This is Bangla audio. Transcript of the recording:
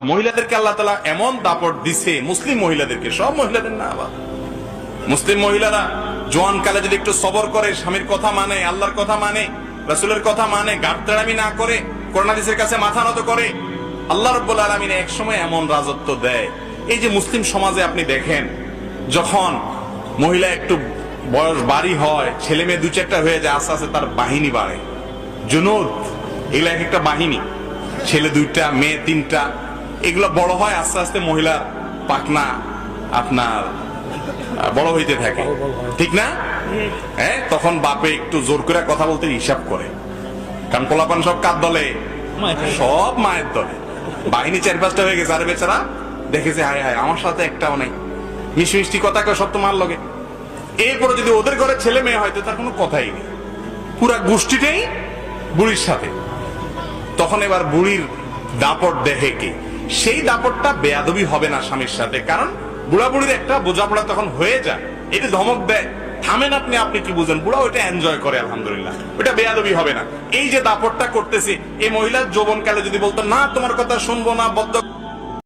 মহিলাদেরকে আল্লাহ তাআলা এমন দাপট দিছে, মুসলিম মহিলাদেরকে, সব মহিলাদের না, আবার মুসলিম মহিলারা জোয়ান কালে যদি একটু সবর করে, স্বামীর কথা মানে, আল্লাহর কথা মানে, রাসূলের কথা মানে, গাদ্দারামি না করে, কোরআন হাদিসের কাছে মাথা নত করে, আল্লাহ রাব্বুল আলামিন এক সময় এমন রাজত্ব দেয়। এই যে মুসলিম সমাজে আপনি দেখেন, যখন মহিলা একটু বয়স বাড়ি হয়, ছেলে মেয়ে দু চারটা হয়ে যায়, আস্তে আস্তে তার বাহিনী বাড়ে, জুনুদ, এগুলা এক একটা বাহিনী, ছেলে দুইটা মেয়ে তিনটা, এগুলো বড় হয়, আস্তে আস্তে মহিলার পাখনা আপনার বড় হইতে থাকে, ঠিক না? হ্যাঁ, তখন বাপে একটু জোর করে কথা বলতে হিসাব করে, কারণ পোলাপান সব কার দলে, সব মায়ের দলে। বাহিনী 4-5টা হয়ে গেছে, আর বেচারা দেখেছে হায় হায় আমার সাথে একটাও নাই, মিষ্টি মিষ্টি কথা কেউ সব তো মার লগে। এরপরে যদি ওদের ঘরে ছেলে মেয়ে হয়তো তার কোনো কথাই নেই, পুরা গোষ্ঠীটাই বুড়ির সাথে। তখন এবার বুড়ির দাপট দেখে কি, সেই দাপটটা বেয়াদবি হবে না স্বামীর সাথে, কারণ বুড়া বুড়ির একটা বোঝাপড়া তখন হয়ে যায়। এটা ধমক দেয়, থামেন আপনি, আপনি কি বুঝেন, বুড়া ওইটা এনজয় করে, আলহামদুলিল্লাহ, ওইটা বেয়াদবি হবে না। এই যে দাপটটা করতেছে, এই মহিলার যৌবনকালে যদি বলতো না তোমার কথা শুনবো না, বদ্ধ